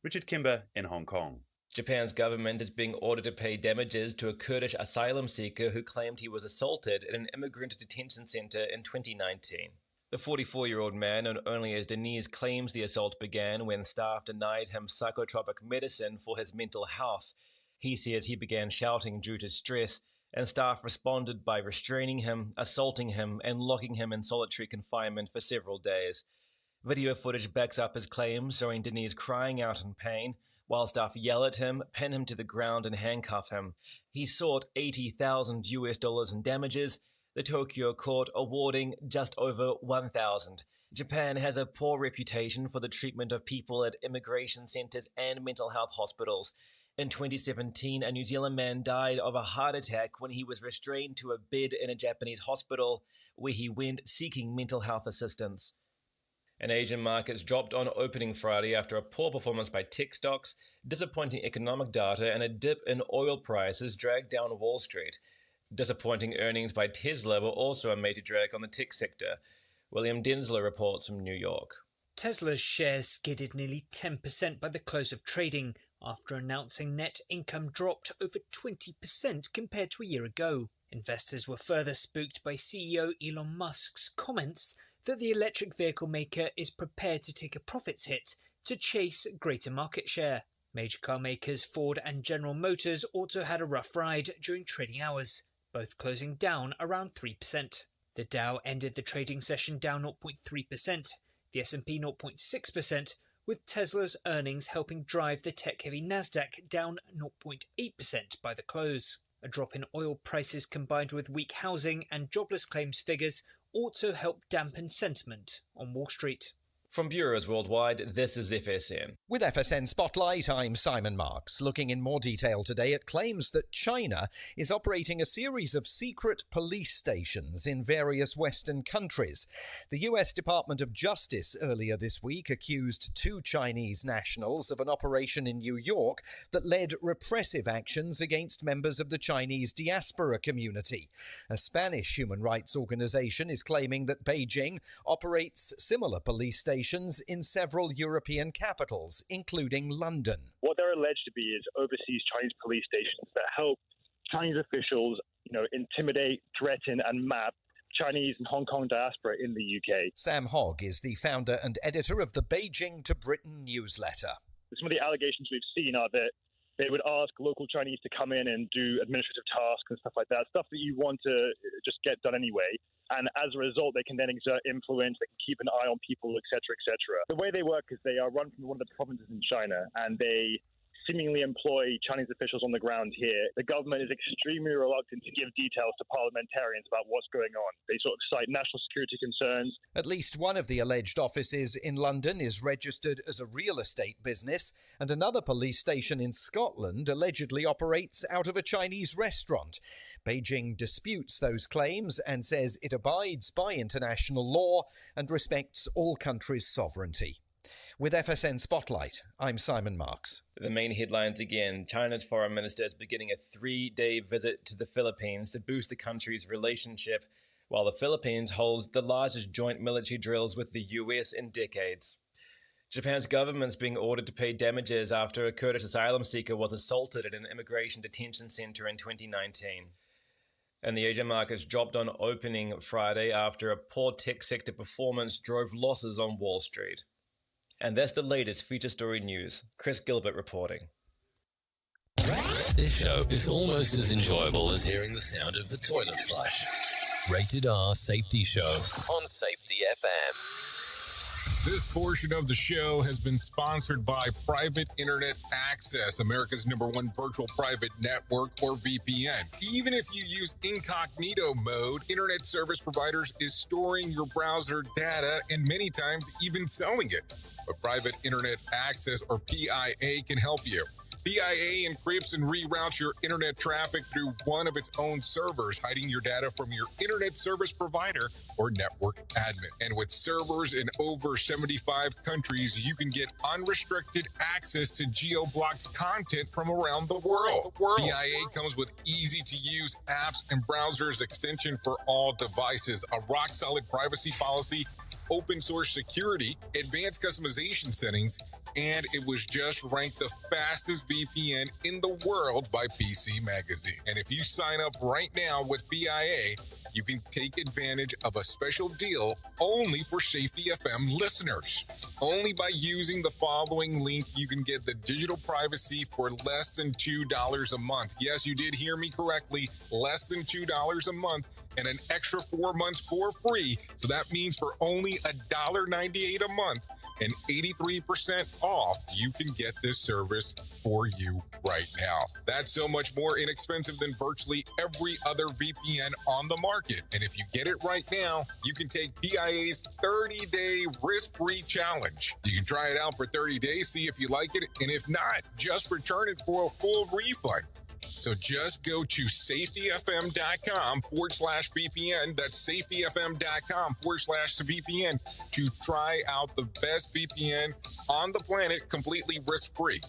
Richard Kimber in Hong Kong.
Japan's government is being ordered to pay damages to a Kurdish asylum seeker who claimed he was assaulted in an immigrant detention center in 2019. The 44-year-old man, known only as Denise, claims the assault began when staff denied him psychotropic medicine for his mental health. He says he began shouting due to stress, and staff responded by restraining him, assaulting him, and locking him in solitary confinement for several days. Video footage backs up his claims, showing Denise crying out in pain, while staff yell at him, pin him to the ground, and handcuff him. He sought $80,000 in damages, the Tokyo court awarding just over $1,000. Japan has a poor reputation for the treatment of people at immigration centers and mental health hospitals. In 2017, a New Zealand man died of a heart attack when he was restrained to a bed in a Japanese hospital, where he went seeking mental health assistance. And Asian markets dropped on opening Friday after a poor performance by tech stocks, disappointing economic data, and a dip in oil prices dragged down Wall Street. Disappointing earnings by Tesla were also a major drag on the tech sector. William Densler reports from New York.
Tesla's shares skidded nearly 10% by the close of trading after announcing net income dropped over 20% compared to a year ago. Investors were further spooked by CEO Elon Musk's comments that the electric vehicle maker is prepared to take a profits hit to chase greater market share. Major car makers Ford and General Motors also had a rough ride during trading hours, both closing down around 3%. The Dow ended the trading session down 0.3%, the S&P 0.6%, with Tesla's earnings helping drive the tech-heavy Nasdaq down 0.8% by the close. A drop in oil prices combined with weak housing and jobless claims figures also helped dampen sentiment on Wall Street.
From bureaus worldwide, this is FSN.
With FSN Spotlight, I'm Simon Marks, looking in more detail today at claims that China is operating a series of secret police stations in various Western countries. The US Department of Justice earlier this week accused 2 Chinese nationals of an operation in New York that led repressive actions against members of the Chinese diaspora community. A Spanish human rights organization is claiming that Beijing operates similar police stations in several European capitals, including London.
What they're alleged to be is overseas Chinese police stations that help Chinese officials, intimidate, threaten, and map Chinese and Hong Kong diaspora in the UK.
Sam Hogg is the founder and editor of the Beijing to Britain newsletter.
Some of the allegations we've seen are that they would ask local Chinese to come in and do administrative tasks and stuff like that, stuff that you want to just get done anyway. And as a result, they can then exert influence, they can keep an eye on people, et cetera, et cetera. The way they work is they are run from one of the provinces in China, and they seemingly employ Chinese officials on the ground here. The government is extremely reluctant to give details to parliamentarians about what's going on. They sort of cite national security concerns.
At least one of the alleged offices in London is registered as a real estate business, and another police station in Scotland allegedly operates out of a Chinese restaurant. Beijing disputes those claims and says it abides by international law and respects all countries' sovereignty. With FSN Spotlight, I'm Simon Marks.
The main headlines again. China's foreign minister is beginning a 3-day visit to the Philippines to boost the country's relationship, while the Philippines holds the largest joint military drills with the US in decades. Japan's government's being ordered to pay damages after a Kurdish asylum seeker was assaulted at an immigration detention center in 2019. And the Asian markets dropped on opening Friday after a poor tech sector performance drove losses on Wall Street. And that's the latest feature story news. Chris Gilbert reporting.
This show is almost as enjoyable as hearing the sound of the toilet flush. Rated R Safety Show on Safety FM.
This portion of the show has been sponsored by Private Internet Access, America's #1 virtual private network, or VPN. Even if you use incognito mode, internet service providers is storing your browser data and many times even selling it. But Private Internet Access, or PIA, can help you. PIA encrypts and reroutes your internet traffic through one of its own servers, hiding your data from your internet service provider or network admin. And with servers in over 75 countries, you can get unrestricted access to geo-blocked content from around the world. PIA comes with easy-to-use apps and browsers extension for all devices, a rock-solid privacy policy, open source security, advanced customization settings, and it was just ranked the fastest VPN in the world by PC Magazine. And if you sign up right now with PIA, you can take advantage of a special deal only for Safety FM listeners. Only by using the following link, you can get the digital privacy for less than $2 a month. Yes, you did hear me correctly, less than $2 a month, and an extra 4 months for free. So that means for only $1.98 a month and 83% off, you can get this service for you right now. That's so much more inexpensive than virtually every other VPN on the market. And if you get it right now, you can take PIA's 30-day risk-free challenge. You can try it out for 30 days, see if you like it, and if not, just return it for a full refund. So just go to safetyfm.com/VPN. That's safetyfm.com/VPN to try out the best VPN on the planet completely risk-free.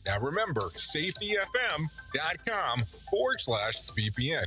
Now remember, safetyfm.com/VPN.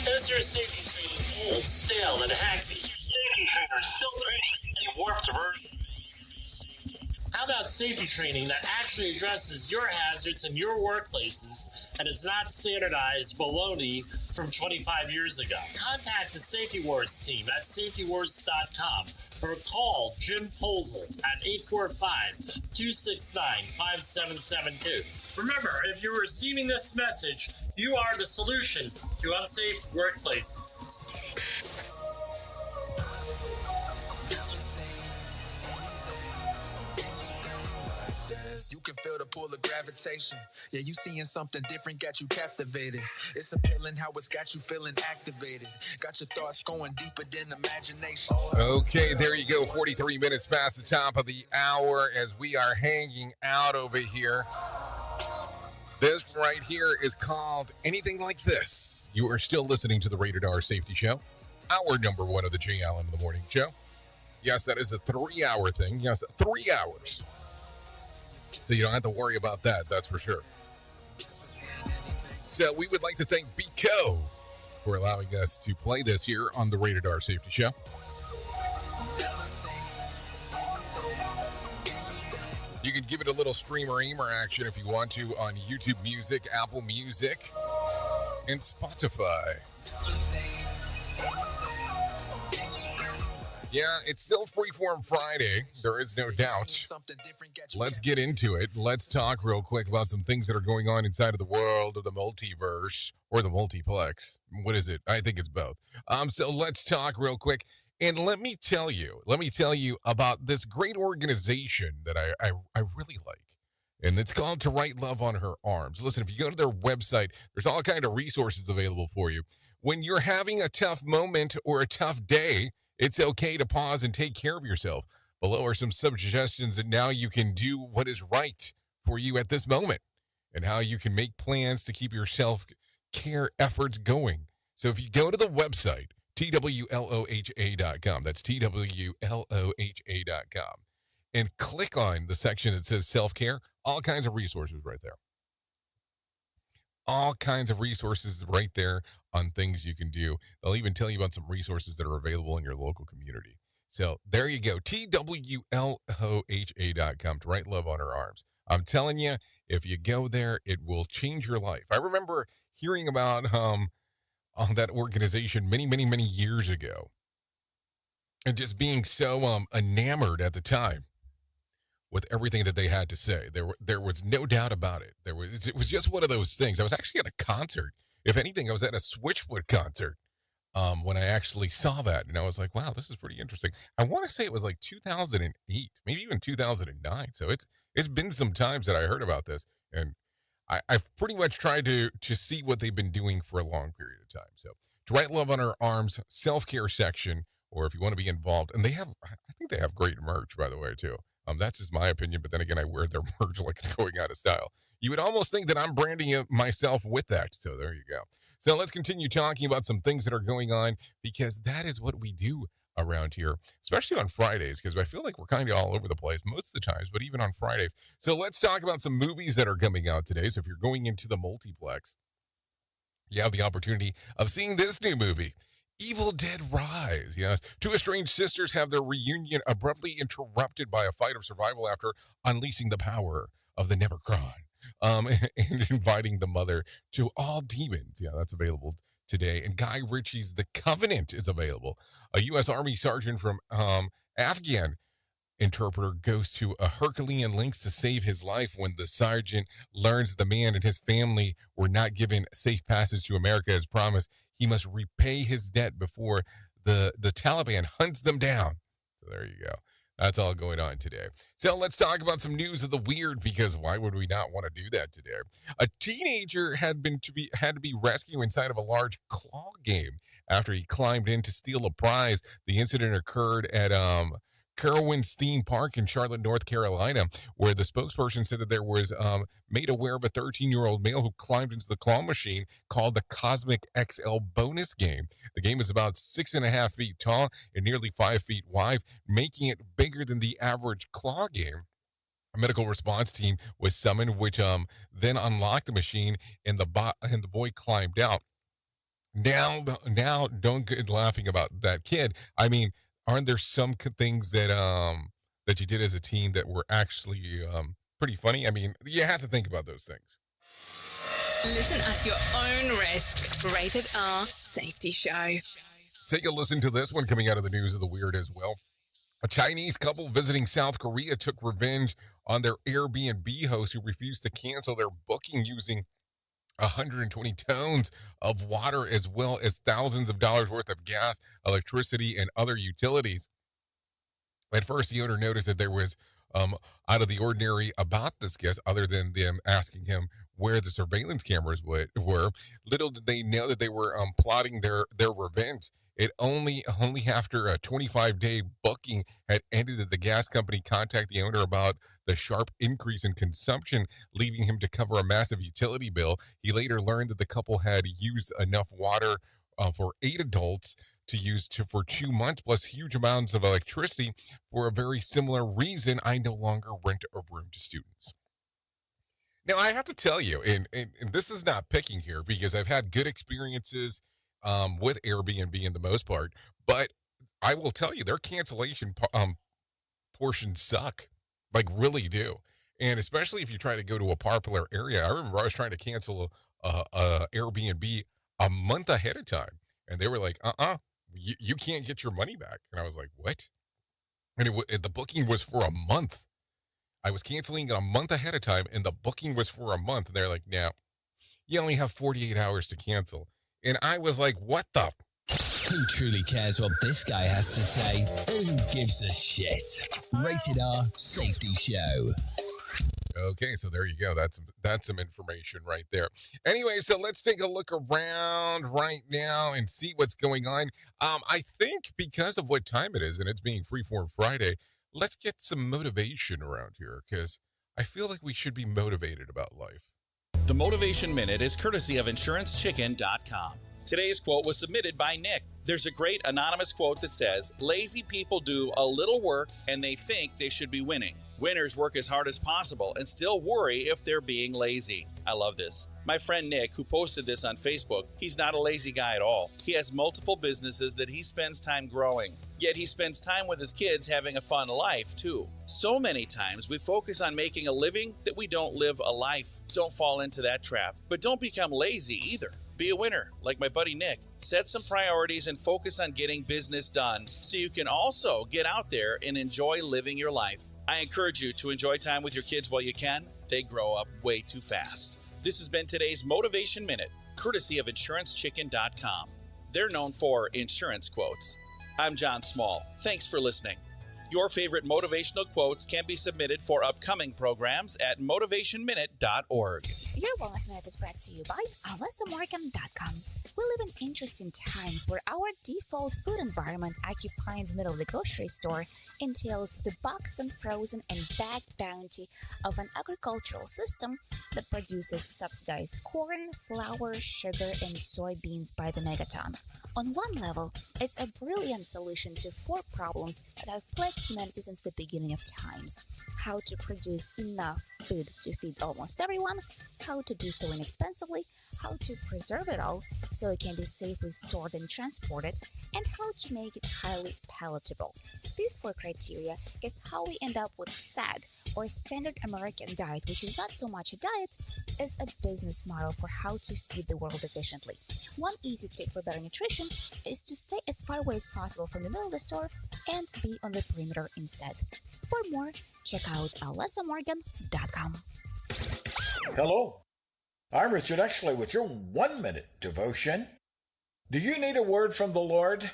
Is your safety training old, stale, and hackneyed? Safety trainers still preaching a warped version. How about safety training that actually addresses your hazards in your workplaces and is not standardized baloney from 25 years ago? Contact the Safety Wars team at safetywars.com or call Jim Polzel at 845-269-5772. Remember, if you're receiving this message, you are the solution to unsafe workplaces.
You can feel the pull of gravitation. Yeah, you seeing something different, got you captivated. It's appealing how it's got you feeling activated. Got your thoughts going deeper than imagination.
Okay, there you go. 43 minutes past the top of the hour as we are hanging out over here. This right here is called Anything Like This. You are still listening to the Rated R Safety Show, hour number one of the Jay Allen in the Morning Show. Yes, that is a 3-hour thing. Yes, 3 hours. So you don't have to worry about that, that's for sure. So we would like to thank Bico for allowing us to play this here on the Rated R Safety Show. You can give it a little streamer-aimer action if you want to on YouTube Music, Apple Music, and Spotify. Yeah, it's still Freeform Friday. There is no doubt. Let's get into it. Let's talk real quick about some things that are going on inside of the world of the multiverse or the multiplex. What is it? I think it's both. So let's talk real quick. And let me tell you about this great organization that I really like. And it's called To Write Love on Her Arms. Listen, if you go to their website, there's all kind of resources available for you. When you're having a tough moment or a tough day, it's okay to pause and take care of yourself. Below are some suggestions that now you can do what is right for you at this moment and how you can make plans to keep your self-care efforts going. So if you go to the website, twloha.com, that's twloha.com, and click on the section that says self-care, all kinds of resources right there. All kinds of resources right there on things you can do. They'll even tell you about some resources that are available in your local community. So there you go, twloha.com, To Write Love on Her Arms. I'm telling you, if you go there, it will change your life. I remember hearing about on that organization many, many, many years ago and just being so enamored at the time with everything that they had to say. There was no doubt about it. It was just one of those things. I was actually at a concert. If anything, I was at a Switchfoot concert when I actually saw that. And I was like, wow, this is pretty interesting. I want to say it was like 2008, maybe even 2009. So it's been some times that I heard about this. And I've pretty much tried to see what they've been doing for a long period of time. So To Write Love on Her Arms, self-care section, or if you want to be involved. And I think they have great merch, by the way, too. That's just my opinion, but then again, I wear their merch like it's going out of style. You would almost think that I'm branding myself with that. So there you go. So let's continue talking about some things that are going on because that is what we do around here, especially on Fridays, because I feel like we're kind of all over the place most of the times, but even on Fridays. So let's talk about some movies that are coming out today. So if you're going into the multiplex, you have the opportunity of seeing this new movie, Evil Dead Rise. Yes, two estranged sisters have their reunion abruptly interrupted by a fight of survival after unleashing the power of the Nevercron and inviting the mother to all demons. Yeah, that's available today. And Guy Ritchie's The Covenant is available. A U.S. Army sergeant from Afghan interpreter goes to a Herculean lengths to save his life when the sergeant learns the man and his family were not given safe passage to America as promised. He must repay his debt before the Taliban hunts them down. So there you go. That's all going on today. So let's talk about some news of the weird, because why would we not want to do that today? A teenager had to be rescued inside of a large claw game after he climbed in to steal a prize. The incident occurred at Carowinds Theme Park in Charlotte, North Carolina, where the spokesperson said that there was made aware of a 13-year-old male who climbed into the claw machine called the Cosmic XL bonus game. The game is about 6.5 feet tall and nearly 5 feet wide, making it bigger than the average claw game. A medical response team was summoned, which then unlocked the machine, and the boy climbed out. Now, don't get laughing about that kid. I mean, aren't there some things that you did as a team that were actually pretty funny? I mean, you have to think about those things.
Listen at your own risk. Rated R Safety Show.
Take a listen to this one coming out of the news of the weird as well. A Chinese couple visiting South Korea took revenge on their Airbnb host who refused to cancel their booking using 120 tons of water as well as thousands of dollars worth of gas, electricity, and other utilities. At first, the owner noticed that there was out of the ordinary about this guest, other than them asking him where the surveillance cameras were. Little did they know that they were plotting their revenge. It only after a 25-day booking had ended that the gas company contacted the owner about the sharp increase in consumption, leaving him to cover a massive utility bill. He later learned that the couple had used enough water for 8 adults to use for 2 months, plus huge amounts of electricity. For a very similar reason, I no longer rent a room to students. Now, I have to tell you, and this is not picking here because I've had good experiences with Airbnb in the most part, but I will tell you their cancellation portions suck, like really do. And especially if you try to go to a popular area. I remember I was trying to cancel a Airbnb a month ahead of time, and they were like, you can't get your money back. And I was like, what? And the booking was for a month. I was canceling it a month ahead of time, and the booking was for a month. And they're like, no, you only have 48 hours to cancel. And I was like, what the?
Who truly cares what this guy has to say? Who gives a shit? Rated R Safety Show.
Okay, so there you go. That's some information right there. Anyway, so let's take a look around right now and see what's going on. I think because of what time it is and it's being Freeform Friday, let's get some motivation around here because I feel like we should be motivated about life.
The Motivation Minute is courtesy of InsuranceChicken.com. Today's quote was submitted by Nick. There's a great anonymous quote that says, "Lazy people do a little work and they think they should be winning. Winners work as hard as possible and still worry if they're being lazy." I love this. My friend Nick, who posted this on Facebook, he's not a lazy guy at all. He has multiple businesses that he spends time growing. Yet he spends time with his kids having a fun life, too. So many times we focus on making a living that we don't live a life. Don't fall into that trap. But don't become lazy either. Be a winner, like my buddy Nick. Set some priorities and focus on getting business done so you can also get out there and enjoy living your life. I encourage you to enjoy time with your kids while you can. They grow up way too fast. This has been today's Motivation Minute, courtesy of InsuranceChicken.com. They're known for insurance quotes. I'm John Small. Thanks for listening. Your favorite motivational quotes can be submitted for upcoming programs at motivationminute.org.
Your Wellness Minute is brought to you by AlessaMorgan.com. We live in interesting times where our default food environment, occupying the middle of the grocery store, entails the boxed and frozen and bagged bounty of an agricultural system that produces subsidized corn, flour, sugar, and soybeans by the megaton. On one level, it's a brilliant solution to 4 problems that have plagued humanity since the beginning of times: how to produce enough food to feed almost everyone, how to do so inexpensively, how to preserve it all so it can be safely stored and transported, and how to make it highly palatable. These 4 criteria is how we end up with SAD, or Standard American Diet, which is not so much a diet as a business model for how to feed the world efficiently. One easy tip for better nutrition is to stay as far away as possible from the middle of the store and be on the perimeter instead. For more, check out AlessaMorgan.com.
Hello, I'm Richard Exley with your 1-minute devotion. Do you need a word from the Lord?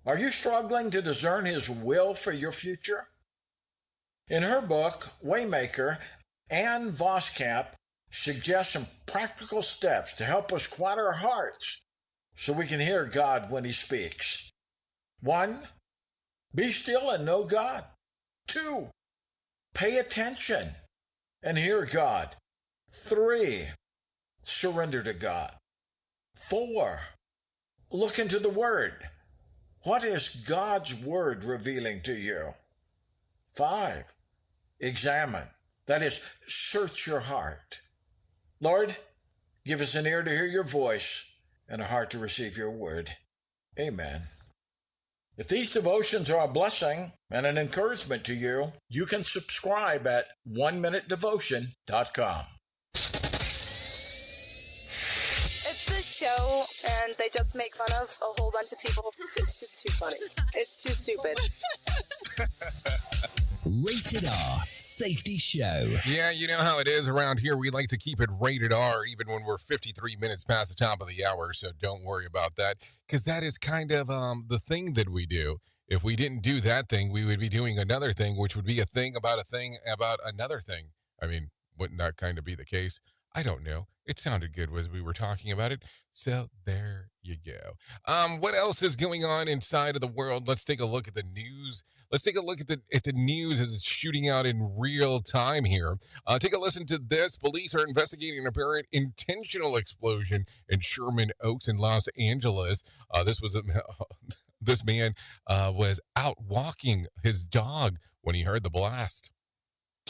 Are you struggling to discern His will for your future? In her book, Waymaker, Ann Voskamp suggests some practical steps to help us quiet our hearts so we can hear God when He speaks. 1. Be still and know God. 2. Pay attention and hear God. 3. Surrender to God. 4. Look into the Word. What is God's Word revealing to you? 5. Examine. That is, search your heart. Lord, give us an ear to hear your voice and a heart to receive your word. Amen. If these devotions are a blessing and an encouragement to you, you can subscribe at oneminutedevotion.com.
It's this show, and they just make fun of a whole bunch of people. It's just too funny. It's too stupid.
Rated R Safety Show.
Yeah, you know how it is around here. We like to keep it rated R even when we're 53 minutes past the top of the hour, so don't worry about that, because that is kind of the thing that we do. If we didn't do that thing, we would be doing another thing, which would be a thing about another thing. I mean, wouldn't that kind of be the case? I don't know. It sounded good as we were talking about it. So there you go. What else is going on inside of the world? Let's take a look at the news. Let's take a look at the news as it's shooting out in real time here. Take a listen to this. Police are investigating an apparent intentional explosion in Sherman Oaks in Los Angeles. This man was out walking his dog when he heard the blast.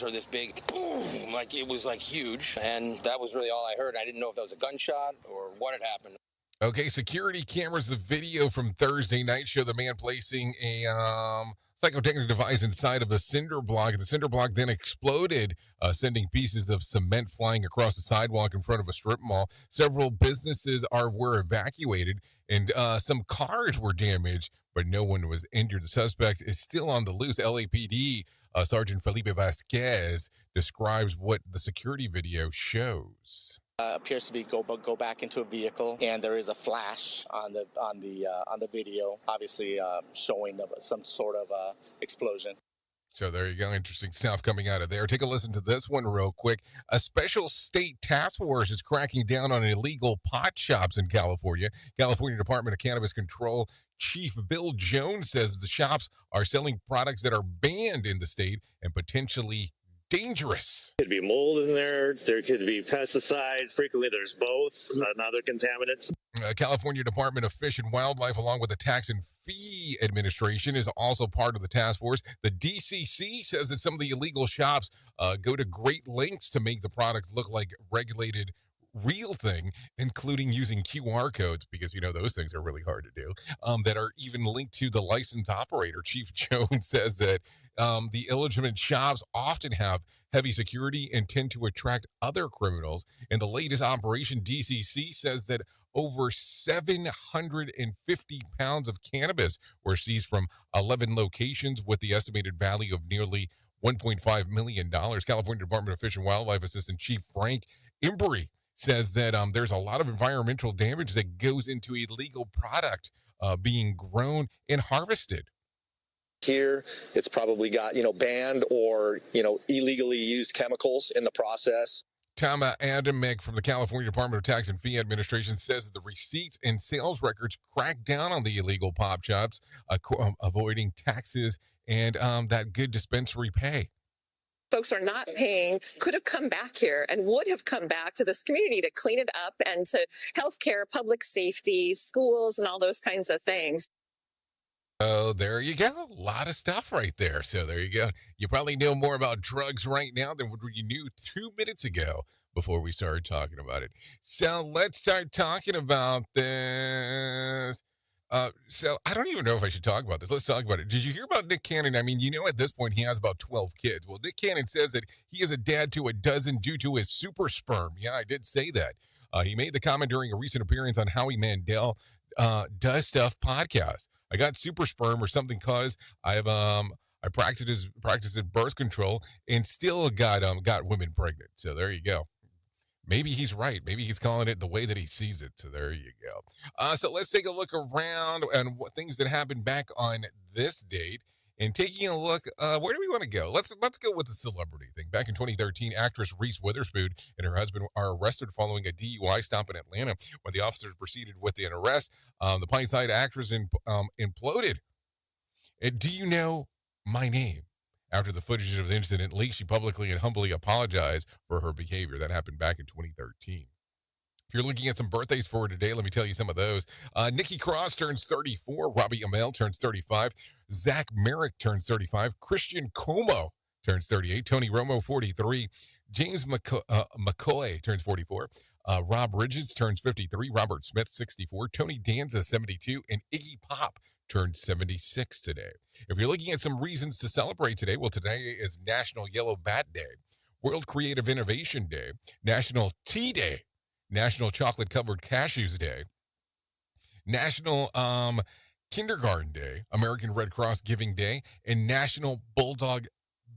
Heard this big boom, like it was like huge, and that was really all I heard. I didn't know if that was a gunshot or what had happened.
Okay, security cameras, the video from Thursday night show the man placing a psychotechnical device inside of the cinder block. The cinder block then exploded, sending pieces of cement flying across the sidewalk in front of a strip mall. Several businesses were evacuated, and some cars were damaged, but no one was injured. The suspect is still on the loose. LAPD Sergeant Felipe Vasquez describes what the security video shows.
Appears to be go back into a vehicle, and there is a flash on the video, obviously showing some sort of explosion.
So there you go. Interesting stuff coming out of there. Take a listen to this one real quick. A special state task force is cracking down on illegal pot shops in California. California Department of Cannabis Control Chief Bill Jones says the shops are selling products that are banned in the state and potentially dangerous.
Could be mold in there. There could be pesticides. Frequently, there's both and other contaminants.
California Department of Fish and Wildlife, along with the Tax and Fee Administration, is also part of the task force. The DCC says that some of the illegal shops go to great lengths to make the product look like regulated real thing, including using QR codes, because those things are really hard to do, that are even linked to the license operator. Chief Jones says that the illegitimate shops often have heavy security and tend to attract other criminals. In the latest operation, DCC says that over 750 pounds of cannabis were seized from 11 locations with the estimated value of nearly $1.5 million. California Department of Fish and Wildlife Assistant Chief Frank Embry says that there's a lot of environmental damage that goes into illegal product being grown and harvested.
Here, it's probably got, banned or, illegally used chemicals in the process.
Tom Adamek from the California Department of Tax and Fee Administration says that the receipts and sales records crack down on the illegal pop shops, avoiding taxes and that good dispensary pay.
Folks are not paying, could have come back here and would have come back to this community to clean it up and to healthcare, public safety, schools, and all those kinds of things.
Oh, there you go. A lot of stuff right there. So there you go. You probably know more about drugs right now than what you knew 2 minutes ago before we started talking about it. So let's start talking about this. So I don't even know if I should talk about this. Let's talk about it. Did you hear about Nick Cannon? I mean, at this point he has about 12 kids. Well, Nick Cannon says that he is a dad to a dozen due to his super sperm. Yeah, I did say that. He made the comment during a recent appearance on Howie Mandel Does Stuff podcast. I got super sperm or something cause I practiced birth control and still got women pregnant. So there you go. Maybe he's right. Maybe he's calling it the way that he sees it. So there you go. So let's take a look around and what things that happened back on this date. And taking a look, where do we want to go? Let's go with the celebrity thing. Back in 2013, actress Reese Witherspoon and her husband are arrested following a DUI stop in Atlanta. When the officers proceeded with an arrest, the Pine-Side actress imploded. And do you know my name? After the footage of the incident leaked, she publicly and humbly apologized for her behavior. That happened back in 2013. If you're looking at some birthdays for today, let me tell you some of those. Nikki Cross turns 34. Robbie Amell turns 35. Zach Merrick turns 35. Christian Como turns 38. Tony Romo, 43. James McCoy turns 44. Rob Ridges turns 53, Robert Smith 64, Tony Danza 72, and Iggy Pop turned 76 today. If you're looking at some reasons to celebrate today, well, today is National Yellow Bat Day, World Creative Innovation Day, National Tea Day, National Chocolate Covered Cashews Day, National Kindergarten Day, American Red Cross Giving Day, and National Bulldog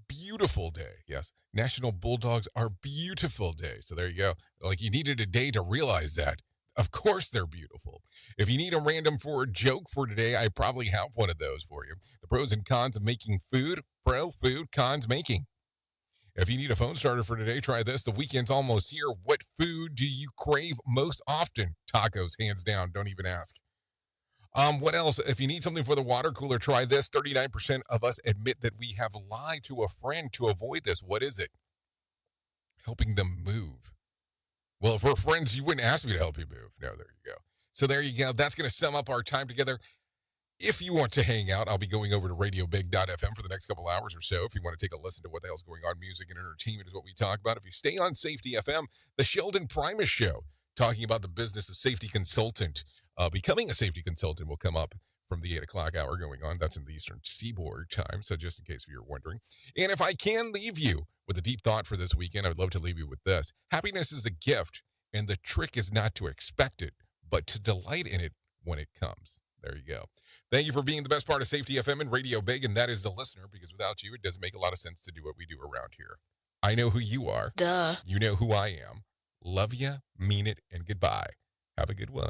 Beautiful Day. Yes, National Bulldogs Are Beautiful Day. So there you go. Like you needed a day to realize that. Of course they're beautiful. If you need a random forward joke for today, I probably have one of those for you. The pros and cons of making food. Pro food, cons making. If you need a phone starter for today, try this. The weekend's almost here. What food do you crave most often? Tacos, hands down. Don't even ask. What else? If you need something for the water cooler, try this. 39% of us admit that we have lied to a friend to avoid this. What is it? Helping them move. Well, if we're friends, you wouldn't ask me to help you move. No, there you go. So there you go. That's going to sum up our time together. If you want to hang out, I'll be going over to radiobig.fm for the next couple hours or so. If you want to take a listen to what the hell's going on, music and entertainment is what we talk about. If you stay on Safety FM, the Sheldon Primus Show, talking about the business of safety consultant. Becoming a safety consultant will come up from the 8 o'clock hour going on. That's in the Eastern Seaboard time, so just in case you're wondering. And if I can leave you with a deep thought for this weekend, I would love to leave you with this. Happiness is a gift, and the trick is not to expect it, but to delight in it when it comes. There you go. Thank you for being the best part of Safety FM and Radio Big, and that is the listener, because without you, it doesn't make a lot of sense to do what we do around here. I know who you are.
Duh.
You know who I am. Love ya, mean it, and goodbye. Have a good one.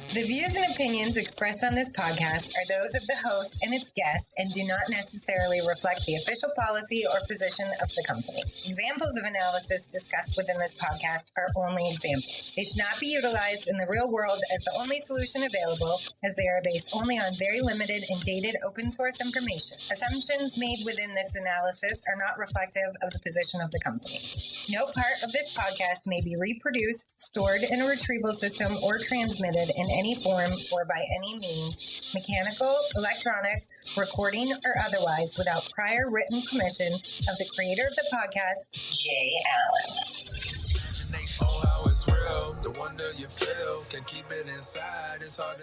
The views and opinions expressed on this podcast are those of the host and its guest and do not necessarily reflect the official policy or position of the company. Examples of analysis discussed within this podcast are only examples. They should not be utilized in the real world as the only solution available, as they are based only on very limited and dated open source information. Assumptions made within this analysis are not reflective of the position of the company. No part of this podcast may be reproduced, stored in a retrieval system, or transmitted in any form or by any means, mechanical, electronic, recording, or otherwise, without prior written permission of the creator of the podcast, Jay Allen.
Oh, how it's real, the wonder you feel, can keep it inside, it's hard to